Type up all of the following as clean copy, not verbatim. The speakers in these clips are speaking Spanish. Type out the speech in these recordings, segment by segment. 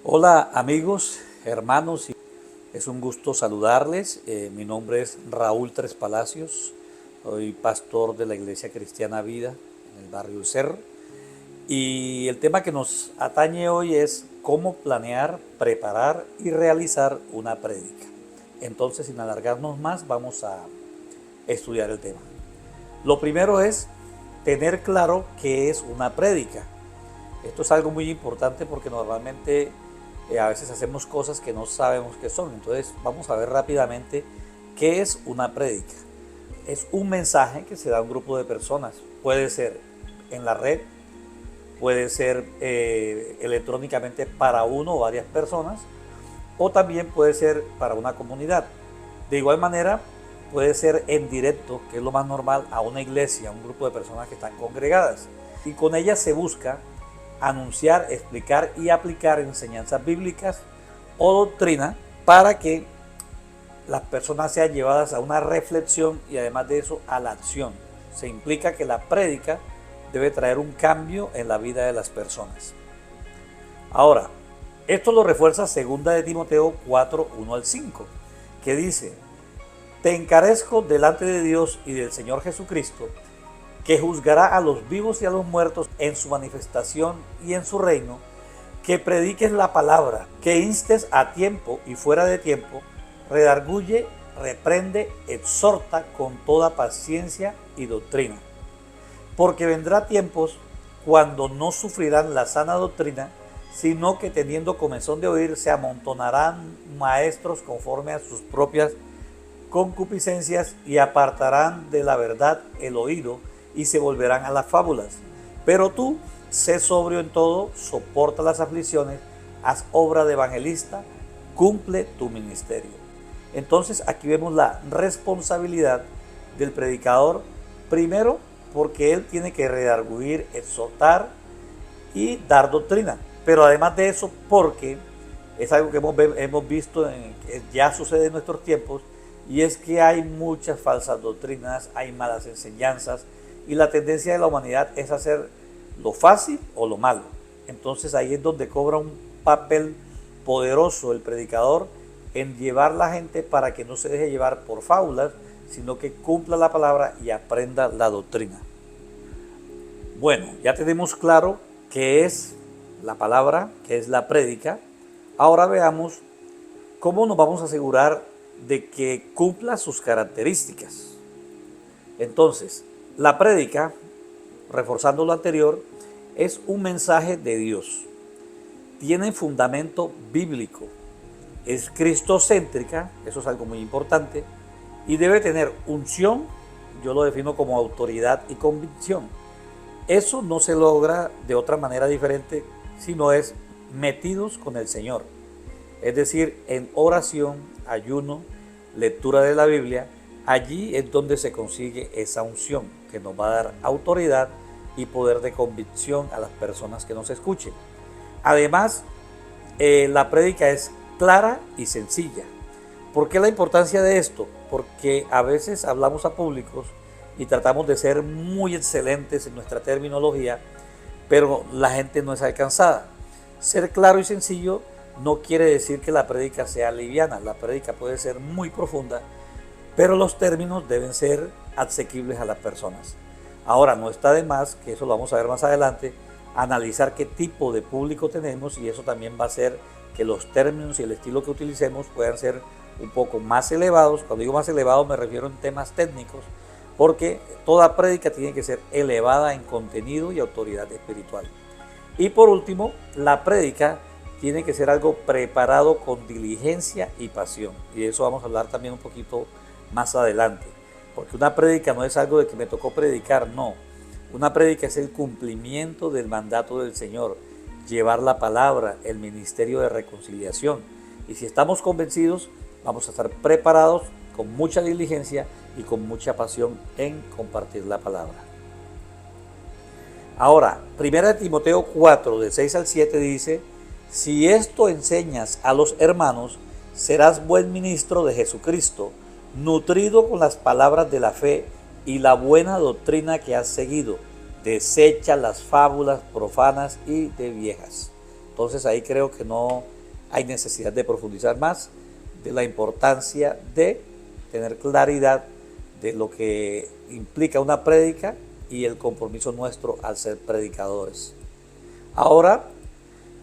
Hola amigos, hermanos, es un gusto saludarles. Mi nombre es Raúl Tres Palacios, soy pastor de la Iglesia Cristiana Vida en el barrio Cerro. Y el tema que nos atañe hoy es cómo planear, preparar y realizar una prédica. Entonces, sin alargarnos más, vamos a estudiar el tema. Lo primero es tener claro qué es una prédica. Esto es algo muy importante porque normalmente a veces hacemos cosas que no sabemos qué son. Entonces vamos a ver rápidamente qué es una prédica. Es un mensaje que se da a un grupo de personas. Puede ser en la red, puede ser electrónicamente para uno o varias personas, o también puede ser para una comunidad. De igual manera, puede ser en directo, que es lo más normal, a una iglesia, a un grupo de personas que están congregadas. Y con ella se busca anunciar, explicar y aplicar enseñanzas bíblicas o doctrina para que las personas sean llevadas a una reflexión y además de eso a la acción. Se implica que la prédica debe traer un cambio en la vida de las personas. Ahora, esto lo refuerza 2 de Timoteo 4, 1 al 5, que dice: te encarezco delante de Dios y del Señor Jesucristo, que juzgará a los vivos y a los muertos en su manifestación y en su reino, que prediques la palabra, que instes a tiempo y fuera de tiempo, redarguye, reprende, exhorta con toda paciencia y doctrina. Porque vendrá tiempos cuando no sufrirán la sana doctrina, sino que teniendo comezón de oír, se amontonarán maestros conforme a sus propias concupiscencias y apartarán de la verdad el oído y se volverán a las fábulas. Pero tú, sé sobrio en todo, soporta las aflicciones, haz obra de evangelista, cumple tu ministerio. Entonces aquí vemos la responsabilidad del predicador, primero porque él tiene que redarguir, exhortar y dar doctrina. Pero además de eso, porque es algo que hemos visto, que ya sucede en nuestros tiempos, y es que hay muchas falsas doctrinas, hay malas enseñanzas, y la tendencia de la humanidad es hacer lo fácil o lo malo. Entonces ahí es donde cobra un papel poderoso el predicador en llevar a la gente para que no se deje llevar por fábulas, sino que cumpla la palabra y aprenda la doctrina. Bueno, ya tenemos claro qué es la palabra, qué es la prédica. Ahora veamos cómo nos vamos a asegurar de que cumpla sus características. Entonces, la prédica, reforzando lo anterior, es un mensaje de Dios. Tiene fundamento bíblico. Es cristocéntrica, eso es algo muy importante, y debe tener unción, yo lo defino como autoridad y convicción. Eso no se logra de otra manera diferente, sino es metidos con el Señor. Es decir, en oración, ayuno, lectura de la Biblia. Allí es donde se consigue esa unción que nos va a dar autoridad y poder de convicción a las personas que nos escuchen. Además, la prédica es clara y sencilla. ¿Por qué la importancia de esto? Porque a veces hablamos a públicos y tratamos de ser muy excelentes en nuestra terminología, pero la gente no es alcanzada. Ser claro y sencillo no quiere decir que la prédica sea liviana. La prédica puede ser muy profunda, pero los términos deben ser asequibles a las personas. Ahora, no está de más, que eso lo vamos a ver más adelante, analizar qué tipo de público tenemos, y eso también va a hacer que los términos y el estilo que utilicemos puedan ser un poco más elevados. Cuando digo más elevados me refiero en temas técnicos, porque toda prédica tiene que ser elevada en contenido y autoridad espiritual. Y por último, la prédica tiene que ser algo preparado con diligencia y pasión, y de eso vamos a hablar también un poquito más adelante, porque una prédica no es algo de que me tocó predicar, no. Una prédica es el cumplimiento del mandato del Señor, llevar la palabra, el ministerio de reconciliación. Y si estamos convencidos, vamos a estar preparados con mucha diligencia y con mucha pasión en compartir la palabra. Ahora, 1 Timoteo 4, de 6 al 7 dice: si esto enseñas a los hermanos, serás buen ministro de Jesucristo, nutrido con las palabras de la fe y la buena doctrina que has seguido. Desecha las fábulas profanas y de viejas. Entonces ahí creo que no hay necesidad de profundizar más de la importancia de tener claridad de lo que implica una prédica y el compromiso nuestro al ser predicadores. Ahora,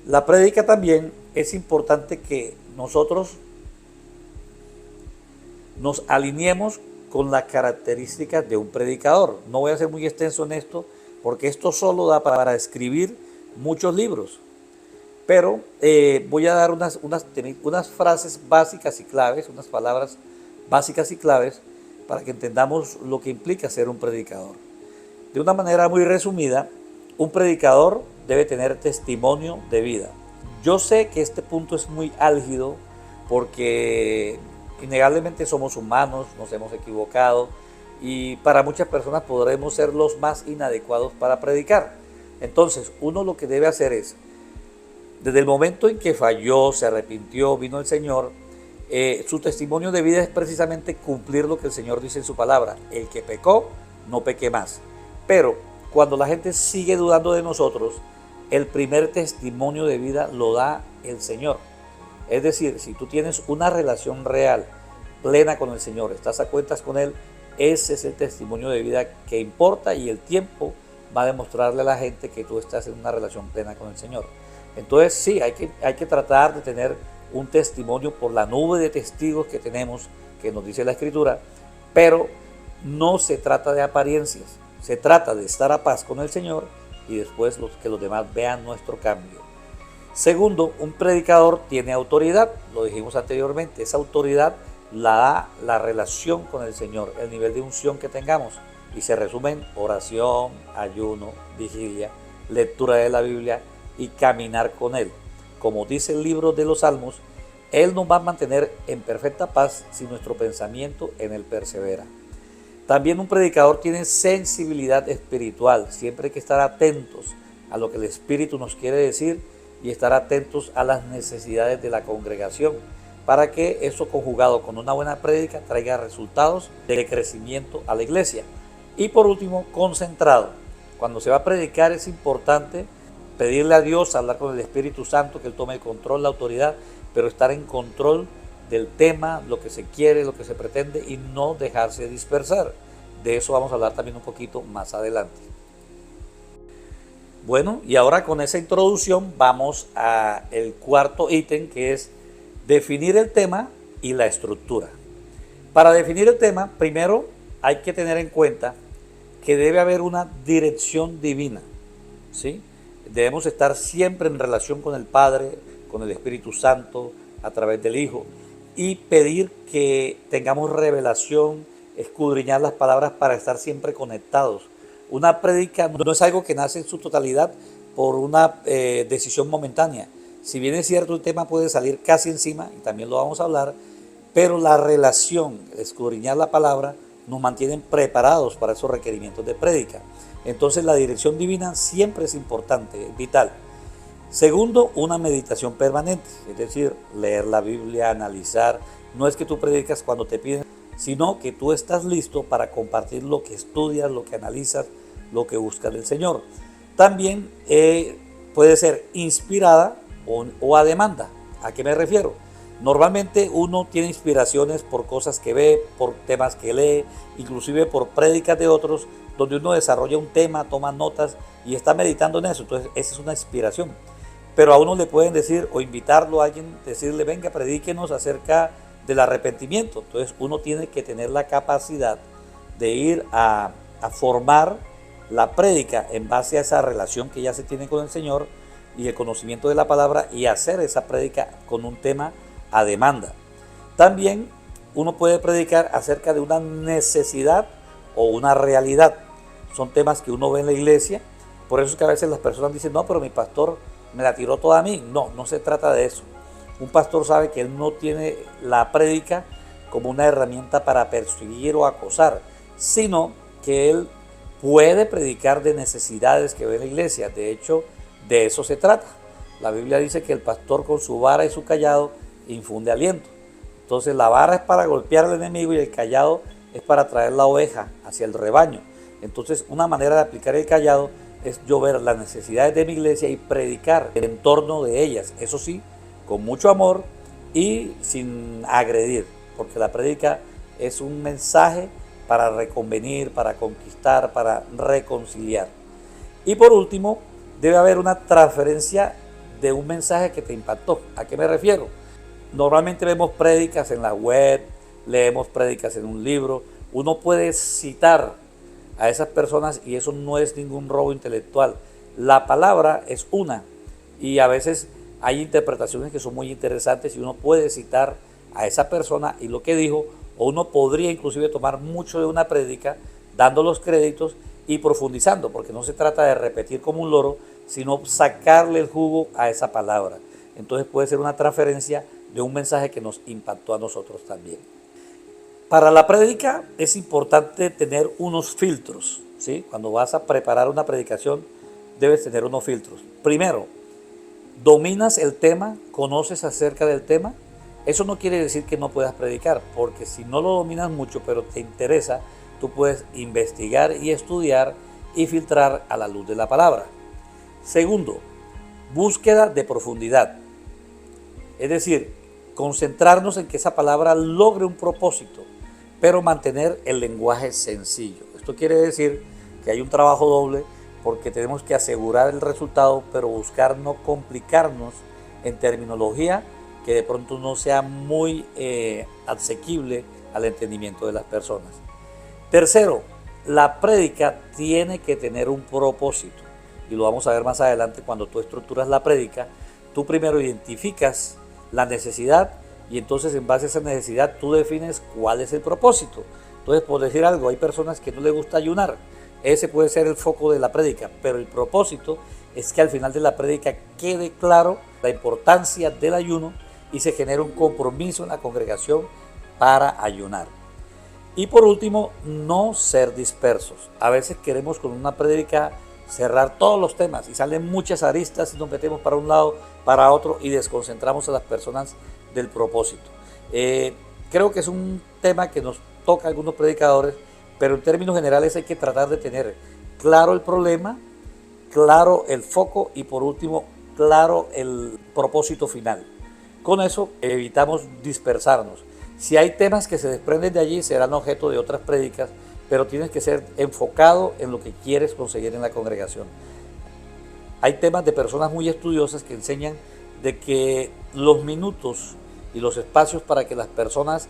la prédica también es importante que nosotros nos alineemos con las características de un predicador. No voy a ser muy extenso en esto porque esto solo da para escribir muchos libros. Pero voy a dar unas frases básicas y claves, unas palabras básicas y claves para que entendamos lo que implica ser un predicador. De una manera muy resumida, un predicador debe tener testimonio de vida. Yo sé que este punto es muy álgido porque innegablemente somos humanos, nos hemos equivocado y para muchas personas podremos ser los más inadecuados para predicar. Entonces, uno lo que debe hacer es, desde el momento en que falló, se arrepintió, vino el Señor, su testimonio de vida es precisamente cumplir lo que el Señor dice en su palabra. El que pecó, no peque más. Pero cuando la gente sigue dudando de nosotros, el primer testimonio de vida lo da el Señor. Es decir, si tú tienes una relación real, plena con el Señor, estás a cuentas con Él, ese es el testimonio de vida que importa y el tiempo va a demostrarle a la gente que tú estás en una relación plena con el Señor. Entonces sí, hay que tratar de tener un testimonio por la nube de testigos que tenemos, que nos dice la Escritura, pero no se trata de apariencias, se trata de estar a paz con el Señor y después que los demás vean nuestro cambio. Segundo, un predicador tiene autoridad, lo dijimos anteriormente, esa autoridad la da la relación con el Señor, el nivel de unción que tengamos, y se resume en oración, ayuno, vigilia, lectura de la Biblia y caminar con Él. Como dice el libro de los Salmos, Él nos va a mantener en perfecta paz si nuestro pensamiento en Él persevera. También un predicador tiene sensibilidad espiritual, siempre hay que estar atentos a lo que el Espíritu nos quiere decir y estar atentos a las necesidades de la congregación, para que eso conjugado con una buena prédica traiga resultados de crecimiento a la iglesia. Y por último, concentrado. Cuando se va a predicar es importante pedirle a Dios, hablar con el Espíritu Santo, que Él tome el control, la autoridad, pero estar en control del tema, lo que se quiere, lo que se pretende y no dejarse dispersar. De eso vamos a hablar también un poquito más adelante. Bueno, y ahora con esa introducción vamos al cuarto ítem, que es definir el tema y la estructura. Para definir el tema, primero hay que tener en cuenta que debe haber una dirección divina, ¿sí? Debemos estar siempre en relación con el Padre, con el Espíritu Santo, a través del Hijo, y pedir que tengamos revelación, escudriñar las palabras para estar siempre conectados. Una prédica no es algo que nace en su totalidad por una decisión momentánea. Si bien es cierto, el tema puede salir casi encima, y también lo vamos a hablar, pero la relación, escudriñar la palabra, nos mantienen preparados para esos requerimientos de prédica. Entonces la dirección divina siempre es importante, es vital. Segundo, una meditación permanente, es decir, leer la Biblia, analizar. No es que tú predicas cuando te piden, sino que tú estás listo para compartir lo que estudias, lo que analizas, lo que buscas del Señor. También puede ser inspirada o a demanda. ¿A qué me refiero? Normalmente uno tiene inspiraciones por cosas que ve, por temas que lee, inclusive por prédicas de otros, donde uno desarrolla un tema, toma notas y está meditando en eso. Entonces esa es una inspiración. Pero a uno le pueden decir o invitarlo a alguien, decirle, venga, predíquenos acerca del arrepentimiento. Entonces uno tiene que tener la capacidad de ir a formar la prédica en base a esa relación que ya se tiene con el Señor y el conocimiento de la palabra, y hacer esa prédica con un tema a demanda. También uno puede predicar acerca de una necesidad o una realidad. Son temas que uno ve en la iglesia. Por eso es que a veces las personas dicen, no, pero mi pastor me la tiró toda a mí. No, no se trata de eso. Un pastor sabe que él no tiene la prédica como una herramienta para perseguir o acosar, sino que él puede predicar de necesidades que ve en la iglesia. De hecho, de eso se trata. La Biblia dice que el pastor con su vara y su callado infunde aliento. Entonces la vara es para golpear al enemigo y el callado es para traer la oveja hacia el rebaño. Entonces una manera de aplicar el callado es yo ver las necesidades de mi iglesia y predicar en torno de ellas. Eso sí, con mucho amor y sin agredir, porque la prédica es un mensaje para reconvenir, para conquistar, para reconciliar. Y por último, debe haber una transferencia de un mensaje que te impactó. ¿A qué me refiero? Normalmente vemos prédicas en la web, leemos prédicas en un libro. Uno puede citar a esas personas y eso no es ningún robo intelectual. La palabra es una y a veces hay interpretaciones que son muy interesantes y uno puede citar a esa persona y lo que dijo, o uno podría inclusive tomar mucho de una prédica dando los créditos y profundizando, porque no se trata de repetir como un loro, sino sacarle el jugo a esa palabra. Entonces puede ser una transferencia de un mensaje que nos impactó a nosotros también. Para la prédica es importante tener unos filtros, ¿sí? Cuando vas a preparar una predicación debes tener unos filtros. Primero, ¿dominas el tema? ¿Conoces acerca del tema? Eso no quiere decir que no puedas predicar, porque si no lo dominas mucho, pero te interesa, tú puedes investigar y estudiar y filtrar a la luz de la palabra. Segundo, búsqueda de profundidad. Es decir, concentrarnos en que esa palabra logre un propósito, pero mantener el lenguaje sencillo. Esto quiere decir que hay un trabajo doble porque tenemos que asegurar el resultado, pero buscar no complicarnos en terminología que de pronto no sea muy asequible al entendimiento de las personas. Tercero, la prédica tiene que tener un propósito y lo vamos a ver más adelante cuando tú estructuras la prédica. Tú primero identificas la necesidad y entonces en base a esa necesidad tú defines cuál es el propósito. Entonces, por decir algo, hay personas que no les gusta ayunar. Ese puede ser el foco de la prédica, pero el propósito es que al final de la prédica quede claro la importancia del ayuno y se genere un compromiso en la congregación para ayunar. Y por último, no ser dispersos. A veces queremos con una prédica cerrar todos los temas y salen muchas aristas y nos metemos para un lado, para otro y desconcentramos a las personas del propósito. Creo que es un tema que nos toca a algunos predicadores, pero en términos generales hay que tratar de tener claro el problema, claro el foco y por último, claro el propósito final. Con eso evitamos dispersarnos. Si hay temas que se desprenden de allí, serán objeto de otras prédicas, pero tienes que ser enfocado en lo que quieres conseguir en la congregación. Hay temas de personas muy estudiosas que enseñan de que los minutos y los espacios para que las personas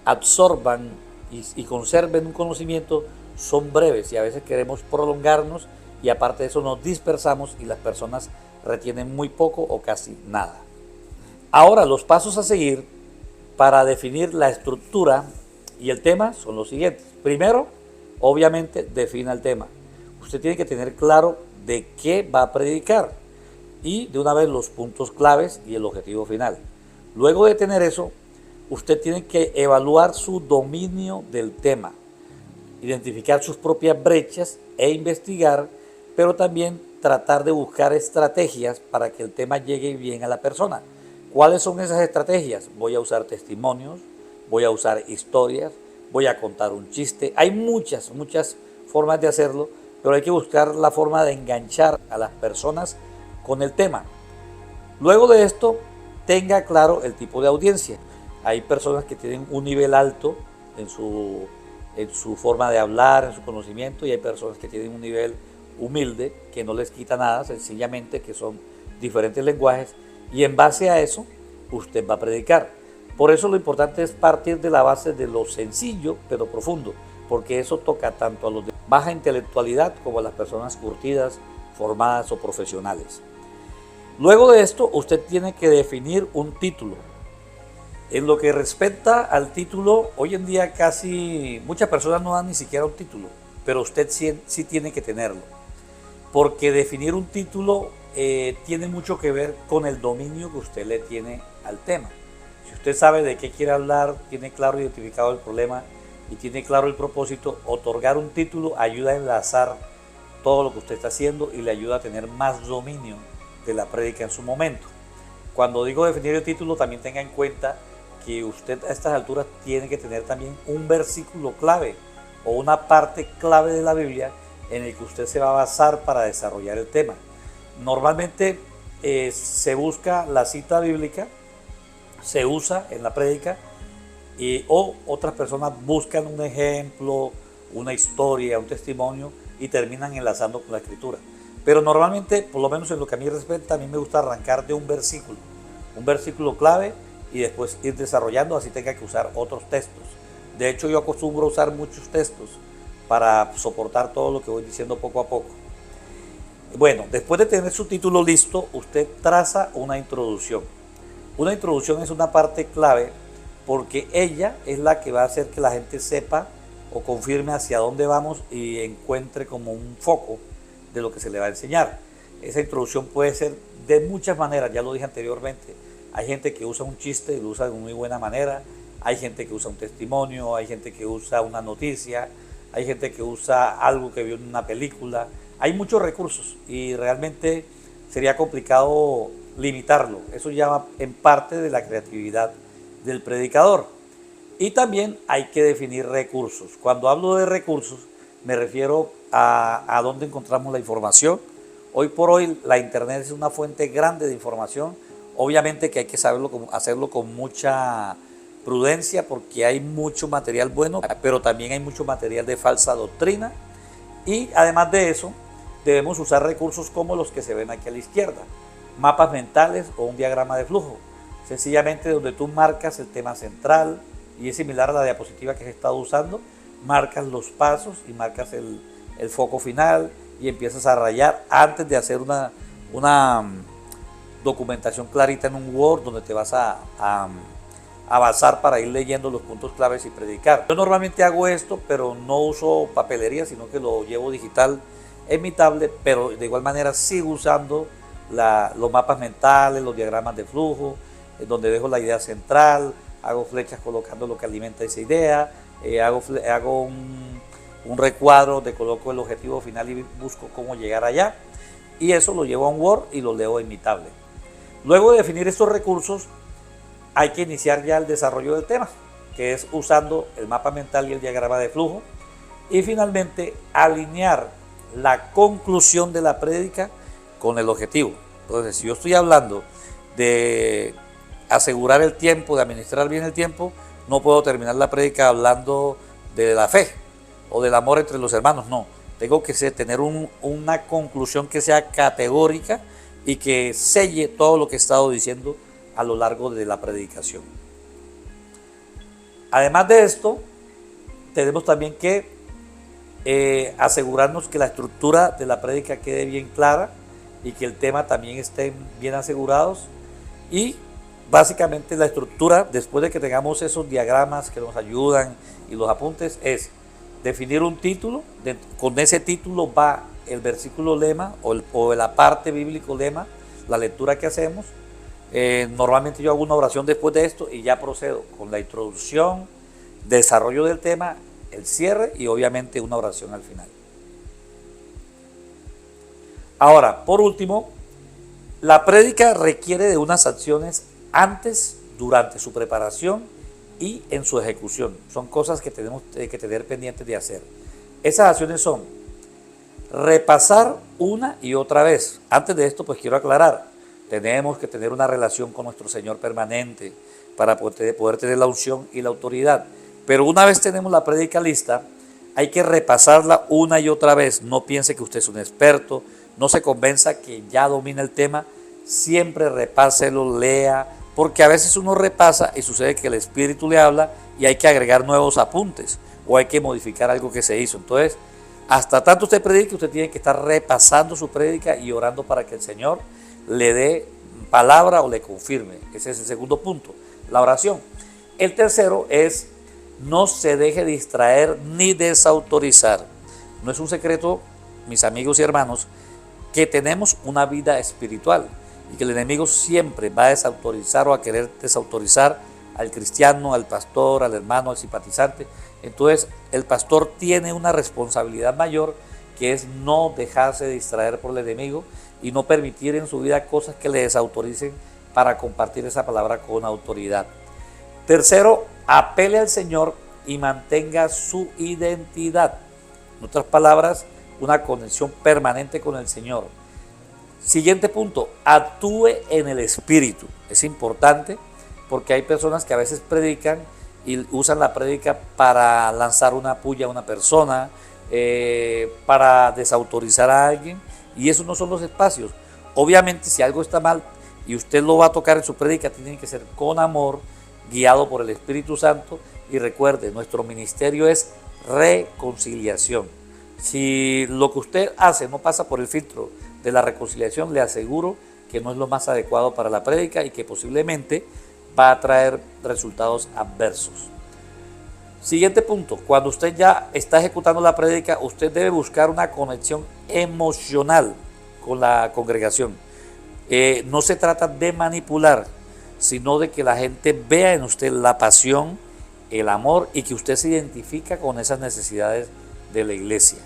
absorban y conserven un conocimiento son breves y a veces queremos prolongarnos y aparte de eso nos dispersamos y las personas retienen muy poco o casi nada. Ahora, los pasos a seguir para definir la estructura y el tema son los siguientes. Primero, obviamente, defina el tema. Usted tiene que tener claro de qué va a predicar y de una vez los puntos claves y el objetivo final. Luego de tener eso, usted tiene que evaluar su dominio del tema, identificar sus propias brechas e investigar, pero también tratar de buscar estrategias para que el tema llegue bien a la persona. ¿Cuáles son esas estrategias? Voy a usar testimonios, voy a usar historias, voy a contar un chiste. Hay muchas formas de hacerlo, pero hay que buscar la forma de enganchar a las personas con el tema. Luego de esto, tenga claro el tipo de audiencia. Hay personas que tienen un nivel alto en su forma de hablar, en su conocimiento, y hay personas que tienen un nivel humilde, que no les quita nada, sencillamente que son diferentes lenguajes, y en base a eso, usted va a predicar. Por eso lo importante es partir de la base de lo sencillo, pero profundo, porque eso toca tanto a los de baja intelectualidad como a las personas curtidas, formadas o profesionales. Luego de esto, usted tiene que definir un título. En lo que respecta al título, hoy en día casi muchas personas no dan ni siquiera un título, pero usted sí tiene que tenerlo, porque definir un título tiene mucho que ver con el dominio que usted le tiene al tema. Si usted sabe de qué quiere hablar, tiene claro identificado el problema y tiene claro el propósito, otorgar un título ayuda a enlazar todo lo que usted está haciendo y le ayuda a tener más dominio de la prédica en su momento. Cuando digo definir el título, también tenga en cuenta que usted a estas alturas tiene que tener también un versículo clave o una parte clave de la Biblia en el que usted se va a basar para desarrollar el tema. Normalmente se busca la cita bíblica, se usa en la prédica, o otras personas buscan un ejemplo, una historia, un testimonio y terminan enlazando con la escritura. Pero normalmente, por lo menos en lo que a mí respecta, a mí me gusta arrancar de un versículo clave y después ir desarrollando, así tenga que usar otros textos. De hecho, yo acostumbro a usar muchos textos para soportar todo lo que voy diciendo poco a poco. Bueno, después de tener su título listo, usted traza una introducción. Una introducción es una parte clave porque ella es la que va a hacer que la gente sepa o confirme hacia dónde vamos y encuentre como un foco de lo que se le va a enseñar. Esa introducción puede ser de muchas maneras, ya lo dije anteriormente. Hay gente que usa un chiste y lo usa de muy buena manera, hay gente que usa un testimonio, hay gente que usa una noticia, hay gente que usa algo que vio en una película. Hay muchos recursos y realmente sería complicado limitarlo. Eso ya va en parte de la creatividad del predicador. Y también hay que definir recursos. Cuando hablo de recursos, me refiero a dónde encontramos la información. Hoy por hoy la internet es una fuente grande de información. Obviamente que hay que hacerlo con mucha prudencia porque hay mucho material bueno, pero también hay mucho material de falsa doctrina. Y además de eso, debemos usar recursos como los que se ven aquí a la izquierda. Mapas mentales o un diagrama de flujo. Sencillamente donde tú marcas el tema central y es similar a la diapositiva que he estado usando. Marcas los pasos y marcas el foco final y empiezas a rayar antes de hacer una documentación clarita en un Word donde te vas a basar para ir leyendo los puntos claves y predicar. Yo normalmente hago esto, pero no uso papelería, sino que lo llevo digital en mi tablet, pero de igual manera sigo usando los mapas mentales, los diagramas de flujo, donde dejo la idea central, hago flechas colocando lo que alimenta esa idea, hago un recuadro donde coloco el objetivo final y busco cómo llegar allá, y eso lo llevo a un Word y lo leo en mi tablet. Luego de definir estos recursos, hay que iniciar ya el desarrollo del tema, que es usando el mapa mental y el diagrama de flujo, y finalmente alinear la conclusión de la prédica con el objetivo. Entonces, si yo estoy hablando de asegurar el tiempo, de administrar bien el tiempo, no puedo terminar la prédica hablando de la fe o del amor entre los hermanos, no. Tengo que tener una conclusión que sea categórica y que selle todo lo que he estado diciendo a lo largo de la predicación. Además de esto, tenemos también que asegurarnos que la estructura de la prédica quede bien clara y que el tema también estén bien asegurados. Y básicamente la estructura, después de que tengamos esos diagramas que nos ayudan y los apuntes, es definir un título. Con ese título va el versículo lema o la parte bíblico lema, la lectura que hacemos. Normalmente yo hago una oración después de esto y ya procedo con la introducción, desarrollo del tema, el cierre y obviamente una oración al final. Ahora, por último, la prédica requiere de unas acciones antes, durante su preparación y en su ejecución. Son cosas que tenemos que tener pendientes de hacer. Esas acciones son repasar una y otra vez. Antes de esto, pues quiero aclarar, tenemos que tener una relación con nuestro Señor permanente para poder tener la unción y la autoridad. Pero una vez tenemos la prédica lista, hay que repasarla una y otra vez. No piense que usted es un experto, no se convenza que ya domina el tema, siempre repáselo, lea, porque a veces uno repasa y sucede que el Espíritu le habla y hay que agregar nuevos apuntes o hay que modificar algo que se hizo. Entonces, hasta tanto usted predique, usted tiene que estar repasando su prédica y orando para que el Señor le dé palabra o le confirme. Ese es el segundo punto, la oración. El tercero es no se deje distraer ni desautorizar. No es un secreto, mis amigos y hermanos, que tenemos una vida espiritual y que el enemigo siempre va a desautorizar o a querer desautorizar al cristiano, al pastor, al hermano, al simpatizante. Entonces el pastor tiene una responsabilidad mayor, que es no dejarse distraer por el enemigo y no permitir en su vida cosas que le desautoricen para compartir esa palabra con autoridad. Tercero, apele al Señor y mantenga su identidad. En otras palabras, una conexión permanente con el Señor. Siguiente punto, actúe en el Espíritu. Es importante porque hay personas que a veces predican y usan la prédica para lanzar una puya a una persona, para desautorizar a alguien, y esos no son los espacios. Obviamente, si algo está mal y usted lo va a tocar en su prédica, tiene que ser con amor, guiado por el Espíritu Santo. Y recuerde, nuestro ministerio es reconciliación. Si lo que usted hace no pasa por el filtro de la reconciliación, le aseguro que no es lo más adecuado para la prédica y que posiblemente va a traer resultados adversos. Siguiente punto, cuando usted ya está ejecutando la prédica, usted debe buscar una conexión emocional con la congregación. No se trata de manipular, sino de que la gente vea en usted la pasión, el amor, y que usted se identifica con esas necesidades de la iglesia.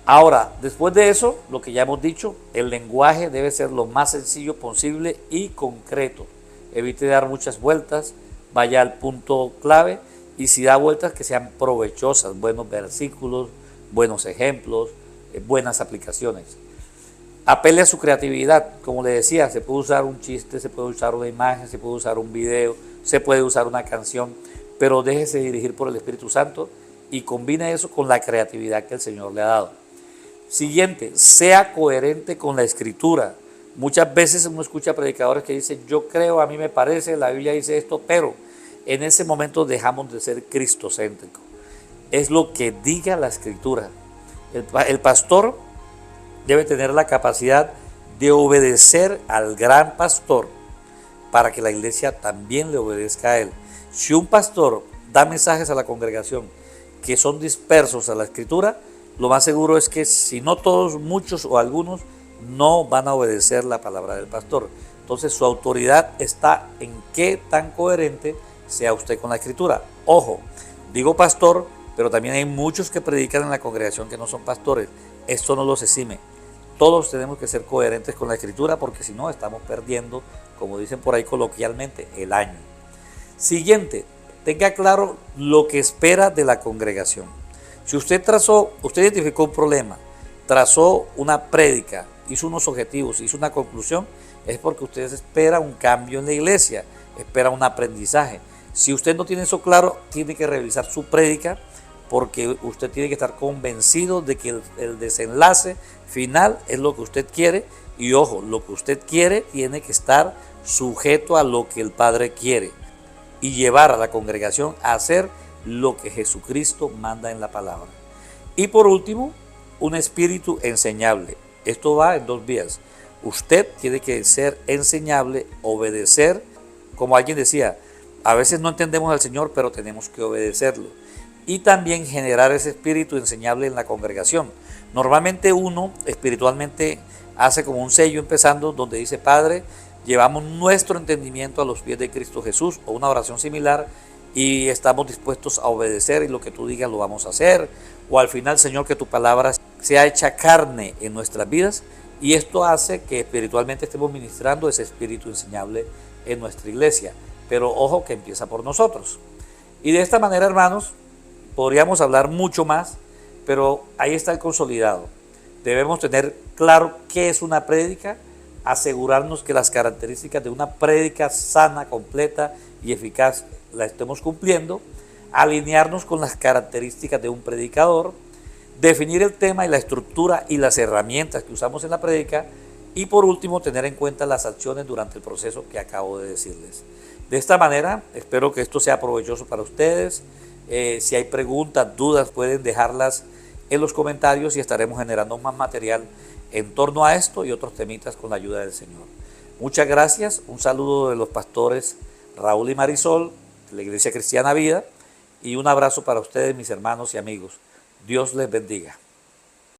Ahora, después de eso, lo que ya hemos dicho, el lenguaje debe ser lo más sencillo posible y concreto. Evite dar muchas vueltas, vaya al punto clave, y si da vueltas que sean provechosas, buenos versículos, buenos ejemplos, buenas aplicaciones. Apele a su creatividad, como le decía, se puede usar un chiste, se puede usar una imagen, se puede usar un video, se puede usar una canción, pero déjese dirigir por el Espíritu Santo y combine eso con la creatividad que el Señor le ha dado. Siguiente, sea coherente con la Escritura. Muchas veces uno escucha predicadores que dicen, yo creo, a mí me parece, la Biblia dice esto, pero en ese momento dejamos de ser cristocéntricos. Es lo que diga la Escritura. El pastor debe tener la capacidad de obedecer al gran pastor para que la iglesia también le obedezca a él. Si un pastor da mensajes a la congregación que son dispersos a la Escritura, lo más seguro es que si no todos, muchos o algunos no van a obedecer la palabra del pastor. Entonces su autoridad está en qué tan coherente sea usted con la Escritura. Ojo, digo pastor, pero también hay muchos que predican en la congregación que no son pastores. Esto no los exime. Todos tenemos que ser coherentes con la Escritura porque si no estamos perdiendo, como dicen por ahí coloquialmente, el año. Siguiente, tenga claro lo que espera de la congregación. Si usted identificó un problema, trazó una prédica, hizo unos objetivos, hizo una conclusión, es porque usted espera un cambio en la iglesia, espera un aprendizaje. Si usted no tiene eso claro, tiene que revisar su prédica porque usted tiene que estar convencido de que el desenlace final es lo que usted quiere. Y ojo, lo que usted quiere tiene que estar sujeto a lo que el Padre quiere y llevar a la congregación a hacer lo que Jesucristo manda en la palabra. Y por último, un espíritu enseñable. Esto va en dos vías. Usted tiene que ser enseñable, obedecer, como alguien decía, a veces no entendemos al Señor, pero tenemos que obedecerlo. Y también generar ese espíritu enseñable en la congregación. Normalmente uno espiritualmente hace como un sello empezando donde dice, Padre, llevamos nuestro entendimiento a los pies de Cristo Jesús, o una oración similar, y estamos dispuestos a obedecer y lo que tú digas lo vamos a hacer. O al final, Señor, que tu palabra sea hecha carne en nuestras vidas, y esto hace que espiritualmente estemos ministrando ese espíritu enseñable en nuestra iglesia. Pero ojo que empieza por nosotros. Y de esta manera, hermanos, podríamos hablar mucho más, pero ahí está el consolidado. Debemos tener claro qué es una prédica, asegurarnos que las características de una prédica sana, completa y eficaz la estemos cumpliendo, alinearnos con las características de un predicador, definir el tema y la estructura y las herramientas que usamos en la prédica, y por último tener en cuenta las acciones durante el proceso que acabo de decirles. De esta manera espero que esto sea provechoso para ustedes. Si hay preguntas, dudas, pueden dejarlas en los comentarios y estaremos generando más material en torno a esto y otros temitas con la ayuda del Señor. Muchas gracias, un saludo de los pastores Raúl y Marisol de la Iglesia Cristiana Vida, y un abrazo para ustedes, mis hermanos y amigos. Dios les bendiga.